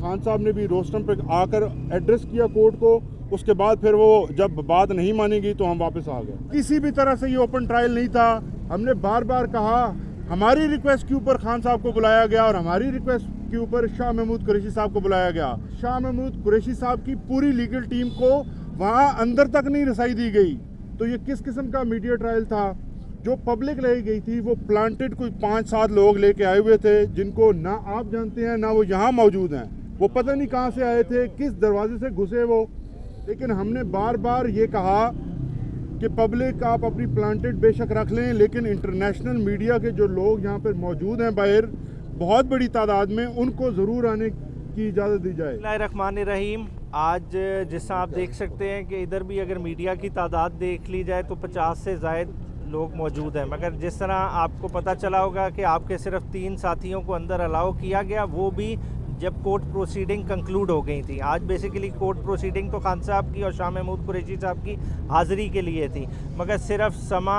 खान साहब ने भी रोस्टम पे आकर एड्रेस किया कोर्ट को। उसके बाद फिर वो जब बात नहीं मानी गई तो हम वापस आ गए। किसी भी तरह से ये ओपन ट्रायल नहीं था। हमने बार बार कहा, हमारी रिक्वेस्ट के ऊपर खान साहब को बुलाया गया और हमारी रिक्वेस्ट के ऊपर शाह महमूद कुरैशी साहब को बुलाया गया। शाह महमूद कुरैशी साहब की पूरी लीगल टीम को वहाँ अंदर तक नहीं रसाई दी गई। तो ये किस किस्म का मीडिया ट्रायल था? जो पब्लिक लाई गई थी वो प्लांटेड कोई 5-7 लोग लेके आए हुए थे, जिनको ना आप जानते हैं ना वो यहाँ मौजूद हैं। वो पता नहीं कहाँ से आए थे, किस दरवाजे से घुसे वो। लेकिन हमने बार बार ये कहा कि पब्लिक आप अपनी प्लांटेड बेशक रख लें, लेकिन इंटरनेशनल मीडिया के जो लोग यहाँ पर मौजूद हैं बाहर बहुत बड़ी तादाद में, उनको ज़रूर आने की इजाज़त दी जाए। बिस्मिल्लाहिर्रहमानिर्रहीम। आज जैसा आप देख सकते हैं कि इधर भी अगर मीडिया की तादाद देख ली जाए तो 50 से ज़ायद लोग मौजूद हैं, मगर जिस तरह आपको पता चला होगा कि आपके सिर्फ 3 साथियों को अंदर अलाउ किया गया, वो भी जब कोर्ट प्रोसीडिंग कंक्लूड हो गई थी। आज बेसिकली कोर्ट प्रोसीडिंग तो खान साहब की और शाह महमूद कुरैशी साहब की हाज़िरी के लिए थी, मगर सिर्फ समा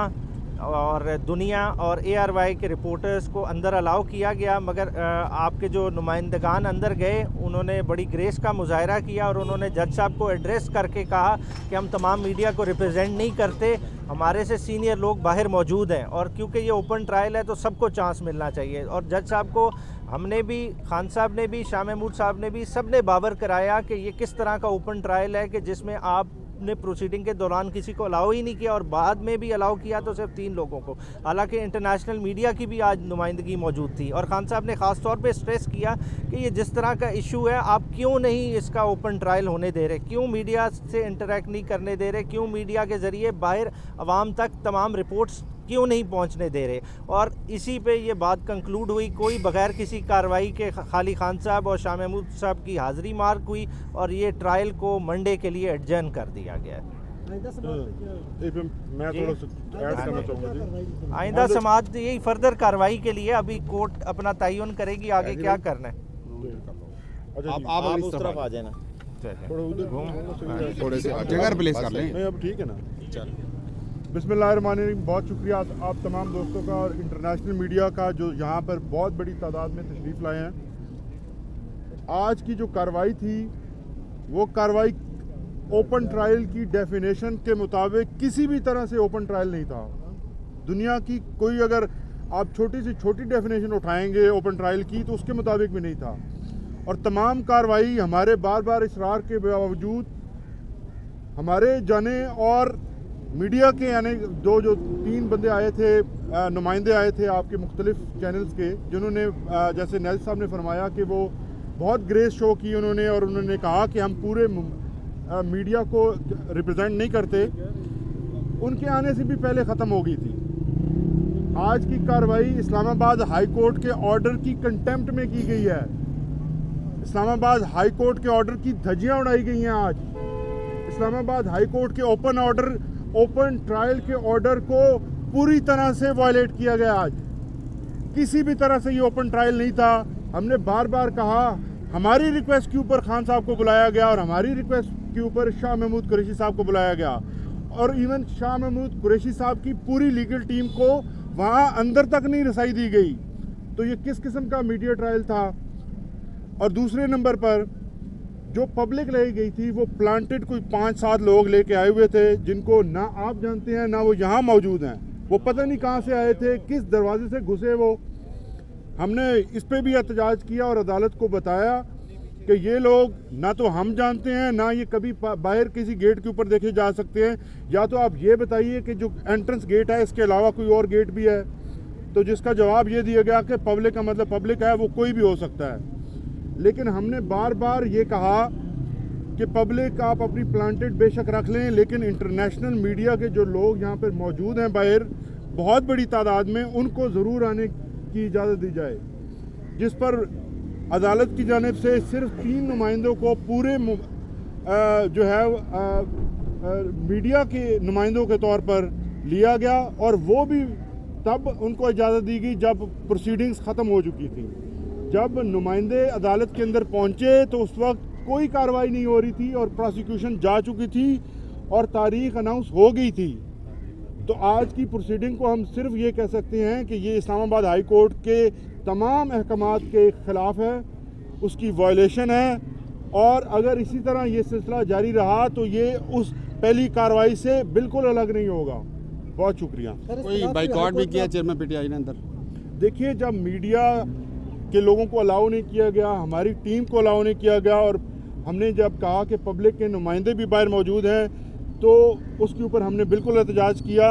और दुनिया और ARY के रिपोर्टर्स को अंदर अलाउ किया गया। मगर आपके जो नुमाइंदगान अंदर गए उन्होंने बड़ी ग्रेस का मुजाहरा किया और उन्होंने जज साहब को एड्रेस करके कहा कि हम तमाम मीडिया को रिप्रेजेंट नहीं करते, हमारे से सीनियर लोग बाहर मौजूद हैं और क्योंकि ये ओपन ट्रायल है तो सबको चांस मिलना चाहिए। और जज साहब को हमने भी, खान साहब ने भी, शाह महमूद साहब ने भी, सब ने बावर कराया कि ये किस तरह का ओपन ट्रायल है कि जिसमें आपने प्रोसीडिंग के दौरान किसी को अलाउ ही नहीं किया और बाद में भी अलाउ किया तो सिर्फ 3 लोगों को। हालांकि इंटरनेशनल मीडिया की भी आज नुमाइंदगी मौजूद थी और खान साहब ने ख़ास तौर पे स्ट्रेस किया कि ये जिस तरह का इशू है आप क्यों नहीं इसका ओपन ट्रायल होने दे रहे, क्यों मीडिया से इंटरेक्ट नहीं करने दे रहे, क्यों मीडिया के ज़रिए बाहर आवाम तक तमाम रिपोर्ट्स क्यों नहीं पहुंचने दे रहे। और इसी पे ये बात कंक्लूड हुई, कोई बगैर किसी कार्रवाई के खाली खान साहब और शाह महमूद साहब की हाज़िरी मार्क हुई और ये ट्रायल को मंडे के लिए एडजर्न कर दिया गया है। मैं थोड़ा सा ऐड करना चाहूँगा जी। आइंदा समाअत यही फर्दर कार्रवाई के लिए अभी कोर्ट अपना तयन करेगी आगे क्या करना है। आप उस तरफ आ जाना, थोड़े से जगह रिप्लेस कर लें। अब ठीक है ना, चल। बिस्मिल्लाहिर्रहमानिर्रहीम। बहुत शुक्रिया आप तमाम दोस्तों का और इंटरनेशनल मीडिया का जो यहाँ पर बहुत बड़ी तादाद में तशरीफ़ लाए हैं। आज की जो कार्रवाई थी वो कार्रवाई ओपन ट्रायल की डेफिनेशन के मुताबिक किसी भी तरह से ओपन ट्रायल नहीं था। दुनिया की कोई अगर आप छोटी से छोटी डेफिनेशन उठाएंगे ओपन ट्रायल की तो उसके मुताबिक भी नहीं था। और तमाम कार्रवाई हमारे बार बार इसरार के बावजूद हमारे जाने और मीडिया के यानी जो 3 बंदे आए थे, नुमाइंदे आए थे आपके मुख्तलिफ चैनल्स के, जिन्होंने जैसे नैल साहब ने फरमाया कि वो बहुत ग्रेस शो की उन्होंने और उन्होंने कहा कि हम पूरे मीडिया को रिप्रेजेंट नहीं करते, उनके आने से भी पहले ख़त्म हो गई थी। आज की कार्रवाई इस्लामाबाद हाई कोर्ट के ऑर्डर की कंटेम्प्ट में की गई है। इस्लामाबाद हाई कोर्ट के ऑर्डर की धज्जियाँ उड़ाई गई हैं। आज इस्लामाबाद हाई कोर्ट के ओपन ट्रायल के ऑर्डर को पूरी तरह से वायलेट किया गया। आज किसी भी तरह से ये ओपन ट्रायल नहीं था। हमने बार बार कहा, हमारी रिक्वेस्ट के ऊपर खान साहब को बुलाया गया और हमारी रिक्वेस्ट के ऊपर शाह महमूद कुरैशी साहब को बुलाया गया और इवन शाह महमूद कुरैशी साहब की पूरी लीगल टीम को वहाँ अंदर तक नहीं रसाई दी गई। तो ये किस किस्म का मीडिया ट्रायल था? और दूसरे नंबर पर जो पब्लिक लाई गई थी वो प्लांटेड कोई 5-7 लोग लेके आए हुए थे, जिनको ना आप जानते हैं ना वो यहाँ मौजूद हैं। वो पता नहीं कहाँ से आए थे, किस दरवाजे से घुसे वो। हमने इस पे भी एहतजाज किया और अदालत को बताया कि ये लोग ना तो हम जानते हैं ना ये कभी बाहर किसी गेट के ऊपर देखे जा सकते हैं। या तो आप ये बताइए कि जो एंट्रेंस गेट है इसके अलावा कोई और गेट भी है। तो जिसका जवाब ये दिया गया कि पब्लिक का मतलब पब्लिक है, वो कोई भी हो सकता है। लेकिन हमने बार बार ये कहा कि पब्लिक आप अपनी प्लांटेड बेशक रख लें, लेकिन इंटरनेशनल मीडिया के जो लोग यहाँ पर मौजूद हैं बाहर बहुत बड़ी तादाद में, उनको ज़रूर आने की इजाज़त दी जाए। जिस पर अदालत की जानिब से सिर्फ 3 नुमाइंदों को पूरे जो है मीडिया के नुमाइंदों के तौर पर लिया गया और वो भी तब उनको इजाज़त दी गई जब प्रोसीडिंग्स ख़त्म हो चुकी थी। जब नुमाइंदे अदालत के अंदर पहुंचे तो उस वक्त कोई कार्रवाई नहीं हो रही थी और प्रोसिक्यूशन जा चुकी थी और तारीख अनाउंस हो गई थी। तो आज की प्रोसीडिंग को हम सिर्फ ये कह सकते हैं कि ये इस्लामाबाद हाई कोर्ट के तमाम अहकामात के ख़िलाफ़ है। उसकी वायलेशन है, और अगर इसी तरह ये सिलसिला जारी रहा तो ये उस पहली कार्रवाई से बिल्कुल अलग नहीं होगा। बहुत शुक्रिया। कोई बाइकआउट भी किया चेयरमैन पीटीआई ने अंदर? देखिए, जब मीडिया के लोगों को अलाउ नहीं किया गया, हमारी टीम को अलाउ नहीं किया गया, और हमने जब कहा कि पब्लिक के नुमाइंदे भी बाहर मौजूद हैं, तो उसके ऊपर हमने बिल्कुल एहतजाज किया,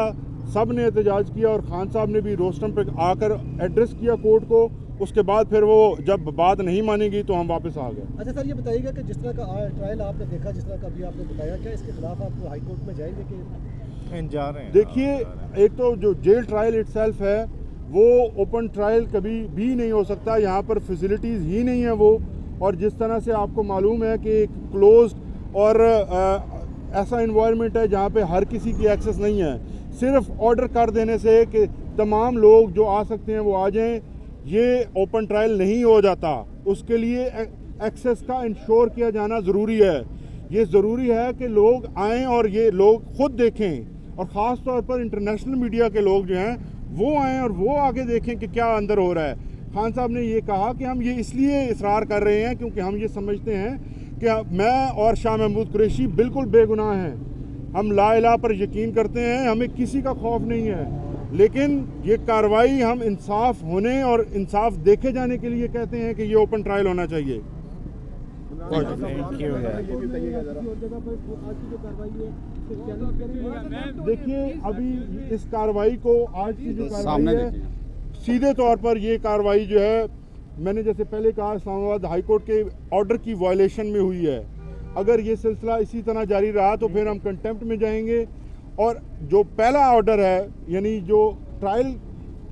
सब ने एहतजाज किया, और खान साहब ने भी रोस्टम पर आकर एड्रेस किया कोर्ट को। उसके बाद फिर वो जब बात नहीं मानेगी तो हम वापस आ गए। अच्छा सर, ये बताइएगा कि जिस तरह का ट्रायल आपने देखा, जिस तरह का अभी आपने बताया, क्या इसके खिलाफ आप हाई कोर्ट में जाएंगे कि जा रहे हैं? देखिए, एक तो जो जेल ट्रायल इटसेल्फ है वो ओपन ट्रायल कभी भी नहीं हो सकता, यहाँ पर फैसिलिटीज़ ही नहीं है वो, और जिस तरह से आपको मालूम है कि एक क्लोज्ड और ऐसा इन्वायरमेंट है जहाँ पे हर किसी की एक्सेस नहीं है। सिर्फ ऑर्डर कर देने से कि तमाम लोग जो आ सकते हैं वो आ जाएं, ये ओपन ट्रायल नहीं हो जाता। उसके लिए एक्सेस का इंश्योर किया जाना ज़रूरी है। ये ज़रूरी है कि लोग आएँ और ये लोग खुद देखें, और ख़ास तौर पर इंटरनेशनल मीडिया के लोग जो हैं वो आएँ और वो आके देखें कि क्या अंदर हो रहा है। खान साहब ने ये कहा कि हम ये इसलिए इसरार कर रहे हैं क्योंकि हम ये समझते हैं कि मैं और शाह महमूद कुरैशी बिल्कुल बेगुनाह हैं। हम ला इलाहा पर यकीन करते हैं, हमें किसी का खौफ नहीं है, लेकिन ये कार्रवाई हम इंसाफ होने और इंसाफ देखे जाने के लिए कहते हैं कि ये ओपन ट्रायल होना चाहिए। देखिए, अभी इस कार्रवाई को, आज की जो कार्रवाई है, सीधे तौर पर ये कार्रवाई जो है, मैंने जैसे पहले कहा, इस्लामाबाद हाई कोर्ट के ऑर्डर की वायलेशन में हुई है। अगर ये सिलसिला इसी तरह जारी रहा तो फिर हम कंटेम्प्ट में जाएंगे, और जो पहला ऑर्डर है, यानी जो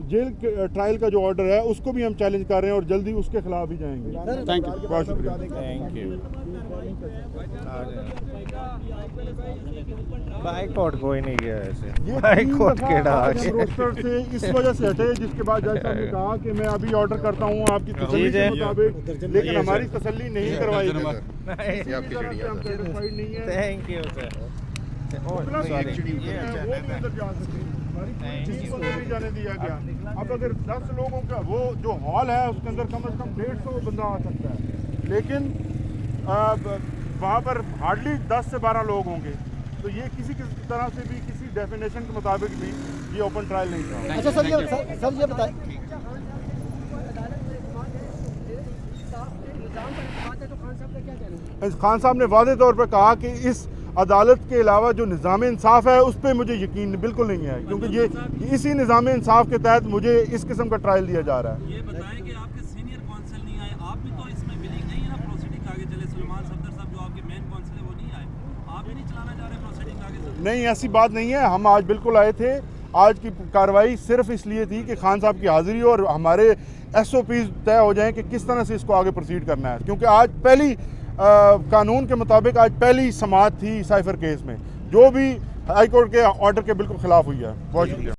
जेल ट्रायल का जो ऑर्डर है, उसको भी हम चैलेंज कर रहे हैं और जल्दी उसके खिलाफ भी जाएंगे। Thank you. बहुत शुक्रिया। Thank you. बाइकआउट कोई नहीं गया ऐसे, ये बाइकआउट तीन केड़ा दफा आ आज हम गया। रोस्टर से इस वजह से हटे, जिसके बाद जज साहब ने कहा कि मैं अभी ऑर्डर करता हूँ आपकी तसल्ली के मुताबिक, लेकिन हमारी तसल्ली नहीं करवाई गई। हम satisfied नहीं है। Thank you sir. वो भी अंदर जा सकते हैं, हमारी पूरी टीम को नहीं जाने दिया गया। अब अगर 10 लोगों का वो जो हॉल है उसके अंदर कम से कम 150 बंदा आ सकता है, लेकिन वहाँ पर हार्डली 10 से 12 लोग होंगे, तो ये किसी तरह से भी, किसी डेफिनेशन के मुताबिक भी ये ओपन ट्रायल नहीं था। अच्छा सर, ये बताइए, खान साहब ने वाज़े तौर पर कहा कि इस अदालत के अलावा जो निज़ाम इंसाफ है उस पर मुझे यकीन बिल्कुल नहीं है, क्योंकि ये इसी निज़ाम इंसाफ के तहत मुझे इस किस्म का ट्रायल दिया जा रहा है। ये बताएं कि आपके सीनियर कौंसल नहीं आए, आप भी तो इसमें विलिंग नहीं है ना प्रोसीडिंग आगे चले। सलमान सफदर साहब जो आपके मेन कौंसल है वो नहीं आए, आप ही नहीं चलाना चाह रहे प्रोसीडिंग आगे चले? नहीं, ऐसी बात नहीं है, हम आज बिल्कुल आए थे। आज की कार्रवाई सिर्फ इसलिए थी कि खान साहब की हाज़िरी हो और हमारे SOPs तय हो जाएं कि किस तरह से इसको आगे प्रोसीड करना है, क्योंकि आज पहली कानून के मुताबिक आज पहली समाअत थी साइफर केस में, जो भी हाई कोर्ट के ऑर्डर के बिल्कुल खिलाफ हुई है। बहुत शुक्रिया।